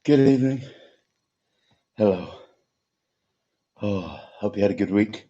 Good evening. Hello. Hope you had a good week.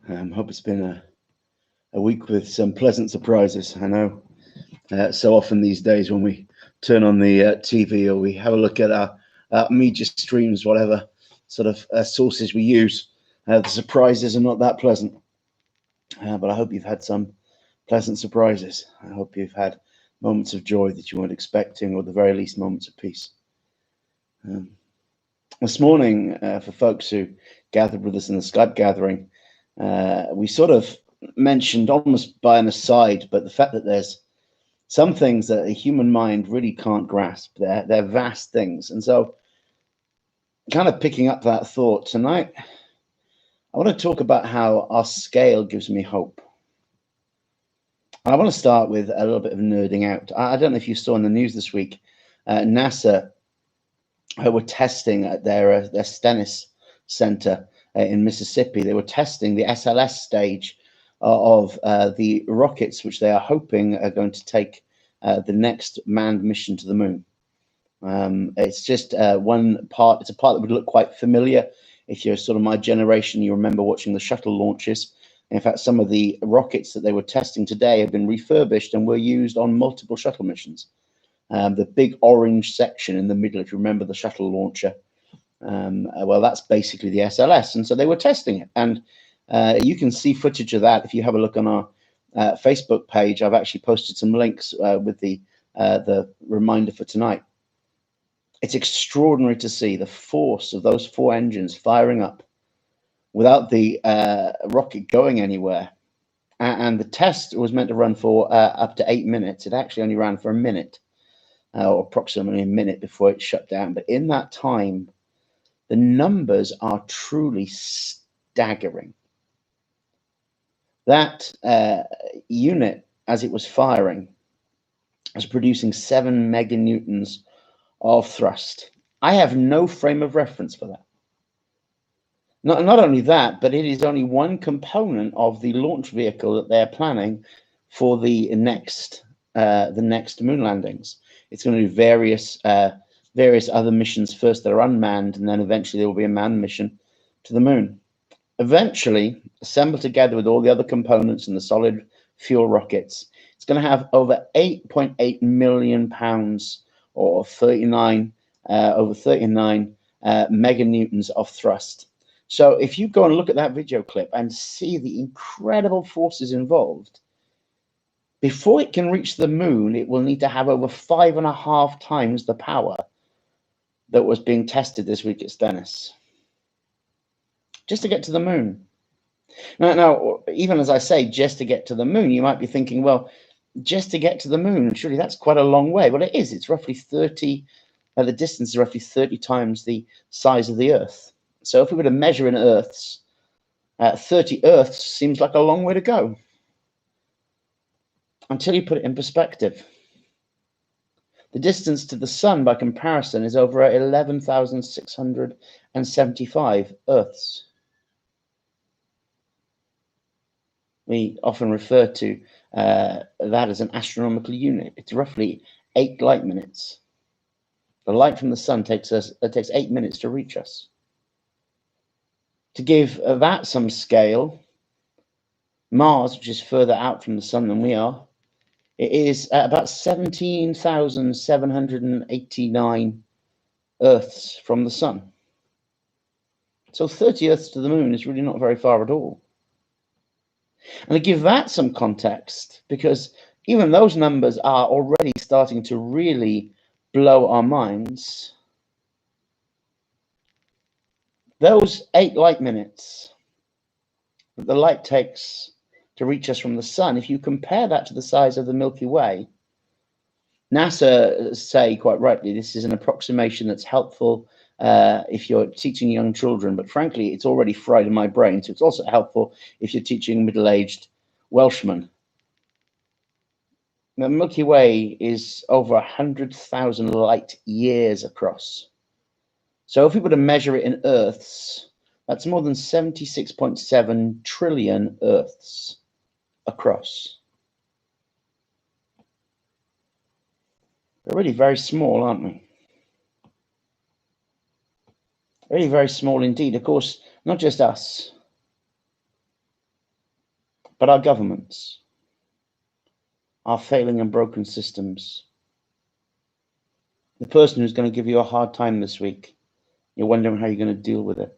Hope it's been a week with some pleasant surprises. I know so often these days when we turn on the TV or we have a look at our media streams, whatever sort of sources we use, the surprises are not that pleasant. But I hope you've had some pleasant surprises. I hope you've had moments of joy that you weren't expecting, or at the very least, moments of peace. This morning, for folks who gathered with us in the Skype gathering, we sort of mentioned almost by an aside, but the fact that there's some things that a human mind really can't grasp. They're vast things. And so, kind of picking up that thought tonight, I want to talk about how our scale gives me hope. And I want to start with a little bit of nerding out. I don't know if you saw in the news this week, NASA were testing at their Stennis Center in Mississippi. They were testing the SLS stage of the rockets, which they are hoping are going to take the next manned mission to the moon. It's just one part. It's a part that would look quite familiar. If you're sort of my generation, you remember watching the shuttle launches. In fact, some of the rockets that they were testing today have been refurbished and were used on multiple shuttle missions. The big orange section in the middle, if you remember the shuttle launcher, well, that's basically the SLS. And so they were testing it. And you can see footage of that if you have a look on our Facebook page. I've actually posted some links with the reminder for tonight. It's extraordinary to see the force of those four engines firing up without the rocket going anywhere. And the test was meant to run for up to 8 minutes. It actually only ran for a minute. Or approximately a minute before it shut down. But in that time, the numbers are truly staggering. That unit, as it was firing, was producing 7 meganewtons of thrust. I have no frame of reference for that. Not only that, but it is only one component of the launch vehicle that they're planning for the next moon landings. It's going to do various other missions first that are unmanned, and then eventually there will be a manned mission to the moon. Eventually, assembled together with all the other components and the solid fuel rockets, it's going to have over 8.8 million pounds, or over 39 meganewtons of thrust. So if you go and look at that video clip and see the incredible forces involved, before it can reach the moon, it will need to have over 5.5 times the power that was being tested this week at Stennis, just to get to the moon. Now, even as I say, just to get to the moon, you might be thinking, well, just to get to the moon, surely that's quite a long way. Well, it is. It's roughly 30, the distance is roughly 30 times the size of the Earth. So if we were to measure in Earths, 30 Earths seems like a long way to go. Until you put it in perspective. The distance to the sun, by comparison, is over 11,675 Earths. We often refer to that as an astronomical unit. It's roughly 8 light minutes. The light from the sun takes 8 minutes to reach us. To give that some scale, Mars, which is further out from the sun than we are, it is at about 17,789 Earths from the sun. So 30 Earths to the moon is really not very far at all. And to give that some context, because even those numbers are already starting to really blow our minds, those 8 light minutes that the light takes to reach us from the sun, if you compare that to the size of the Milky Way, NASA say quite rightly this is an approximation that's helpful if you're teaching young children, but frankly, it's already fried in my brain, so it's also helpful if you're teaching middle-aged Welshmen. The Milky Way is over 100,000 light years across. So if we were to measure it in Earths, that's more than 76.7 trillion Earths across. They're really very small, aren't we? Really very small indeed. Of course, not just us, but our governments, our failing and broken systems. The person who's going to give you a hard time this week, you're wondering how you're going to deal with it.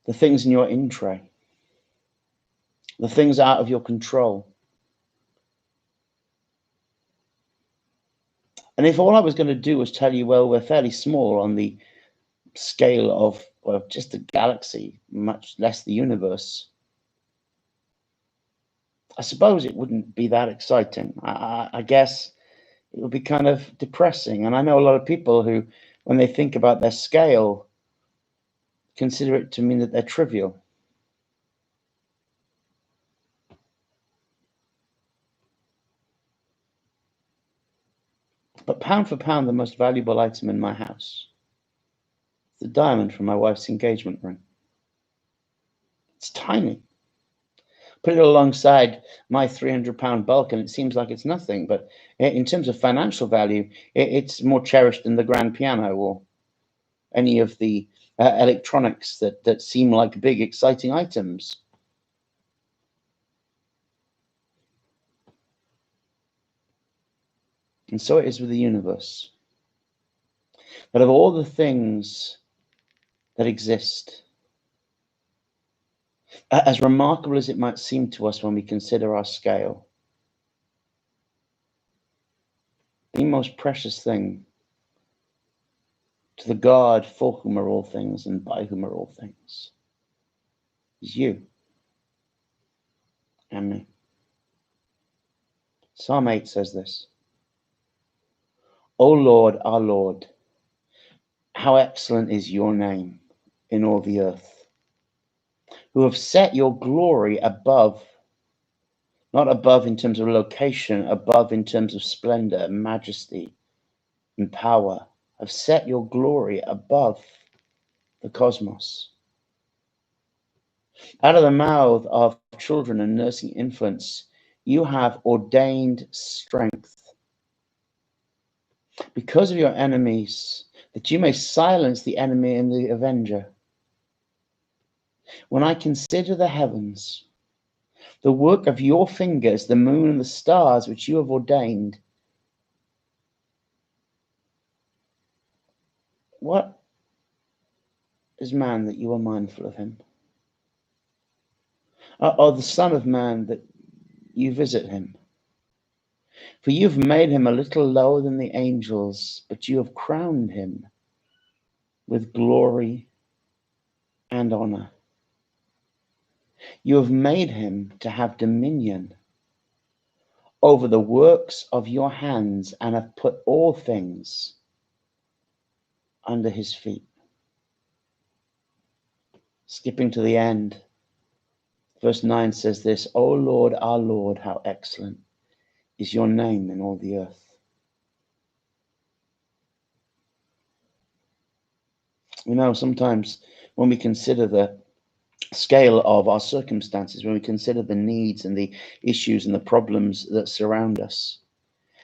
The things in your in tray, the things out of your control. And if all I was going to do was tell you, well, we're fairly small on the scale of, well, just the galaxy, much less the universe, I suppose it wouldn't be that exciting. I guess it would be kind of depressing. And I know a lot of people who, when they think about their scale, consider it to mean that they're trivial. But pound for pound, the most valuable item in my house is the diamond from my wife's engagement ring. It's tiny. Put it alongside my 300-pound bulk, and it seems like it's nothing. But in terms of financial value, it's more cherished than the grand piano or any of the electronics that seem like big, exciting items. And so it is with the universe. But of all the things that exist, as remarkable as it might seem to us when we consider our scale, the most precious thing to the God for whom are all things and by whom are all things is you and me. Psalm 8 says this: O Lord, our Lord, how excellent is your name in all the earth, who have set your glory above, not above in terms of location, above in terms of splendor, majesty, and power, have set your glory above the cosmos. Out of the mouth of children and nursing infants, you have ordained strength because of your enemies, that you may silence the enemy and the avenger. When I consider the heavens, the work of your fingers, the moon and the stars which you have ordained, what is man that you are mindful of him? Or the Son of Man that you visit him? For you've made him a little lower than the angels, but you have crowned him with glory and honor. You have made him to have dominion over the works of your hands and have put all things under his feet. Skipping to the end, verse 9 says this: O Lord, our Lord, how excellent is your name in all the earth. You know, sometimes when we consider the scale of our circumstances, when we consider the needs and the issues and the problems that surround us,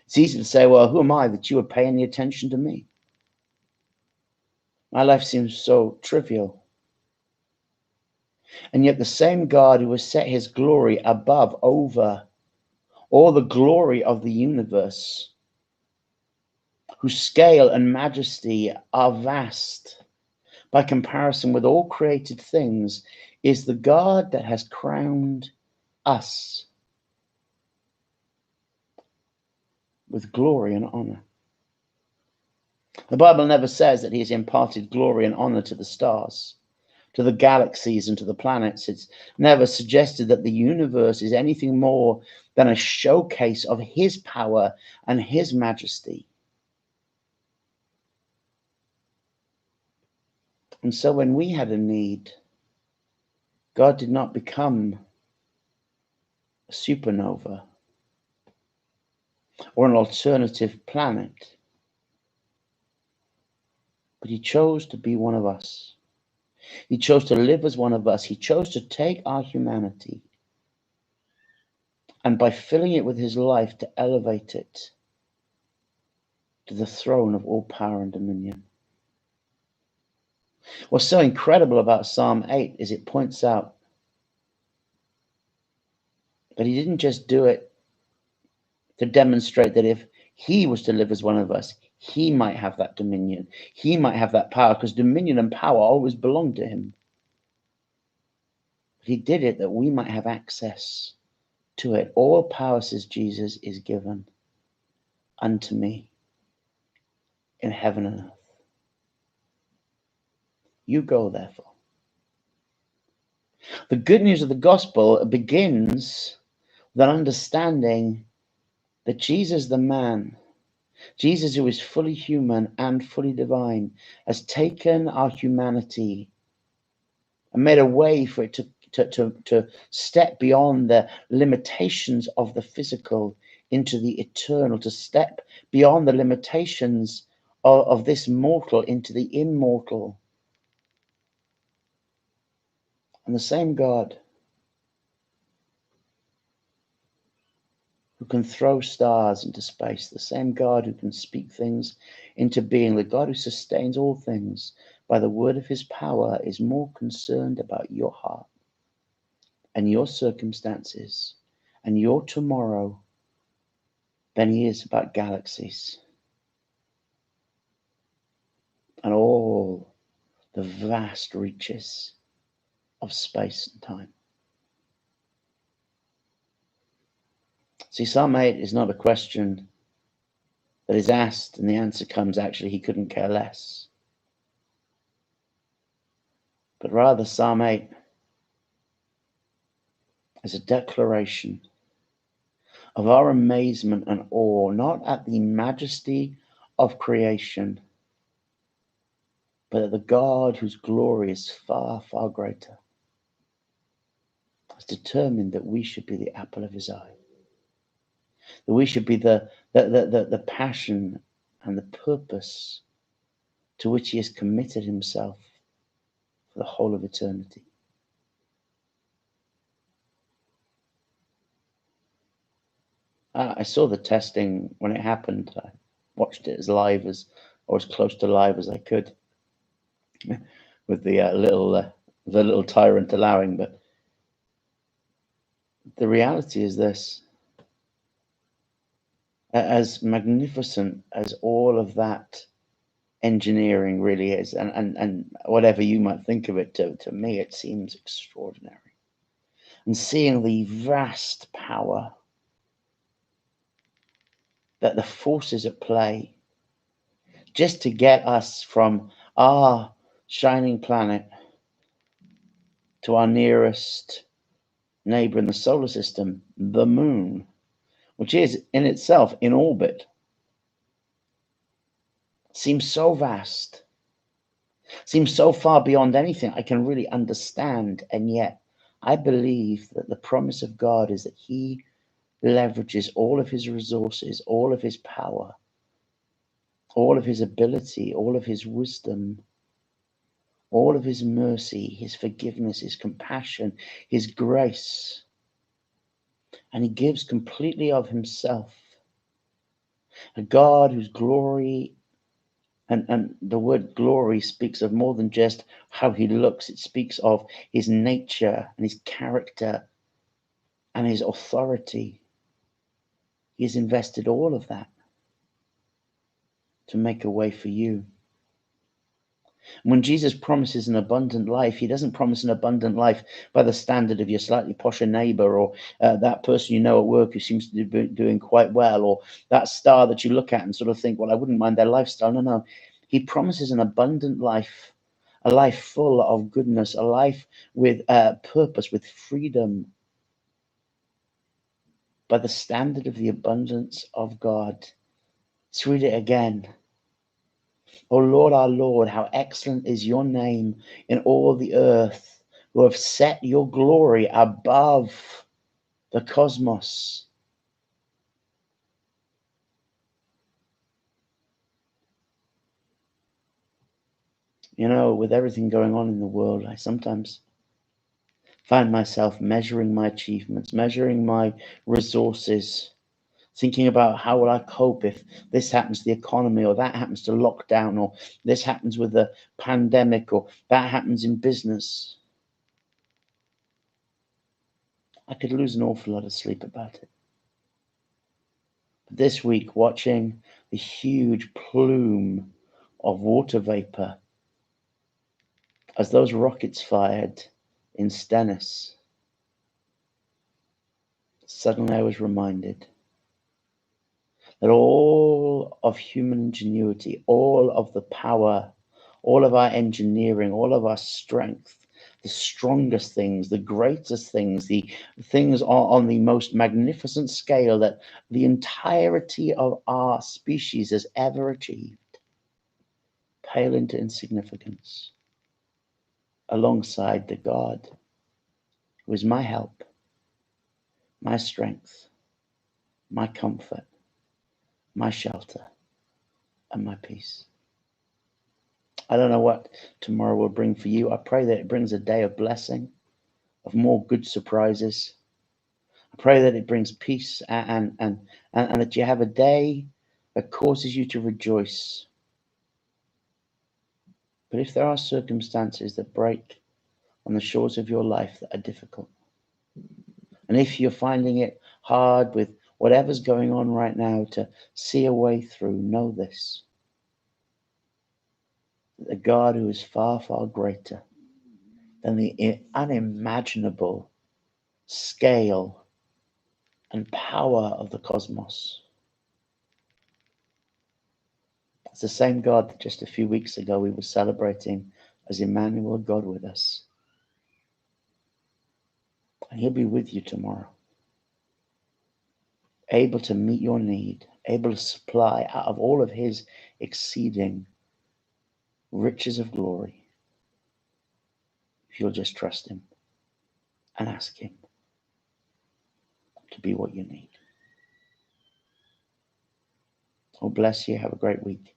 it's easy to say, well, who am I that you would pay any attention to me? My life seems so trivial. And yet the same God who has set his glory above, over all the glory of the universe, whose scale and majesty are vast by comparison with all created things, is the God that has crowned us with glory and honor. The Bible never says that he has imparted glory and honor to the stars, to the galaxies, and to the planets. It's never suggested that the universe is anything more than a showcase of his power and his majesty. And so when we had a need, God did not become a supernova or an alternative planet, but he chose to be one of us. He chose to live as one of us. He chose to take our humanity, and by filling it with his life, to elevate it to the throne of all power and dominion. What's so incredible about Psalm 8 is it points out that he didn't just do it to demonstrate that if he was to live as one of us, he might have that dominion, he might have that power, because dominion and power always belong to him. But he did it that we might have access to it. All power, says Jesus, is given unto me in heaven and earth. You go, therefore. The good news of the gospel begins with an understanding that Jesus, the man, Jesus, who is fully human and fully divine, has taken our humanity and made a way for it to step beyond the limitations of the physical into the eternal, to step beyond the limitations of this mortal into the immortal. And the same God who can throw stars into space, the same God who can speak things into being, the God who sustains all things by the word of his power, is more concerned about your heart and your circumstances and your tomorrow than he is about galaxies and all the vast reaches of space and time. See, Psalm 8 is not a question that is asked and the answer comes, actually, he couldn't care less. But rather, Psalm 8 is a declaration of our amazement and awe, not at the majesty of creation, but at the God whose glory is far, far greater, has determined that we should be the apple of his eye, that we should be the passion and the purpose to which he has committed himself for the whole of eternity. I saw the testing when it happened. I watched it as live as, or as close to live as I could, with the little tyrant allowing. But the reality is this: as magnificent as all of that engineering really is, and whatever you might think of it, to me it seems extraordinary. And seeing the vast power that the forces at play just to get us from our shining planet to our nearest neighbor in the solar system, the moon, which is in itself in orbit, seems so vast, seems so far beyond anything I can really understand. And yet I believe that the promise of God is that he leverages all of his resources, all of his power, all of his ability, all of his wisdom, all of his mercy, his forgiveness, his compassion, his grace, and he gives completely of himself. A God whose glory, and the word glory speaks of more than just how he looks, it speaks of his nature and his character and his authority. He has invested all of that to make a way for you. When Jesus promises an abundant life, he doesn't promise an abundant life by the standard of your slightly posher neighbor, or that person you know at work who seems to be doing quite well, or that star that you look at and sort of think, well, I wouldn't mind their lifestyle. No. He promises an abundant life, a life full of goodness, a life with purpose, with freedom, by the standard of the abundance of God. Let's read it again. O Lord, our Lord, how excellent is your name in all the earth, who have set your glory above the cosmos. You know, with everything going on in the world, I sometimes find myself measuring my achievements, measuring my resources, thinking about how will I cope if this happens to the economy, or that happens to lockdown, or this happens with the pandemic, or that happens in business. I could lose an awful lot of sleep about it. But this week, watching the huge plume of water vapor as those rockets fired in Stennis, suddenly I was reminded that all of human ingenuity, all of the power, all of our engineering, all of our strength, the strongest things, the greatest things, the things on the most magnificent scale that the entirety of our species has ever achieved, pale into insignificance alongside the God who is my help, my strength, my comfort, my shelter, and my peace. I don't know what tomorrow will bring for you. I pray that it brings a day of blessing, of more good surprises. I pray that it brings peace, and that you have a day that causes you to rejoice. But if there are circumstances that break on the shores of your life that are difficult, and if you're finding it hard with whatever's going on right now to see a way through, know this: that the God who is far, far greater than the unimaginable scale and power of the cosmos, it's the same God that just a few weeks ago we were celebrating as Emmanuel, God with us. And he'll be with you tomorrow, able to meet your need, able to supply out of all of his exceeding riches of glory, if you'll just trust him and ask him to be what you need. Oh, bless you. Have a great week.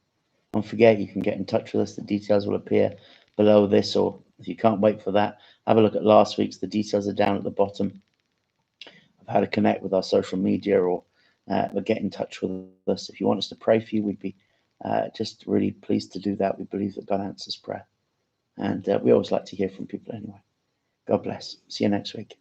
Don't forget, you can get in touch with us. The details will appear below this, or if you can't wait for that, have a look at last week's. The details are down at the bottom of how to connect with our social media, or get in touch with us. If you want us to pray for you, we'd be just really pleased to do that. We believe that God answers prayer, and we always like to hear from people anyway. God bless. See you next week.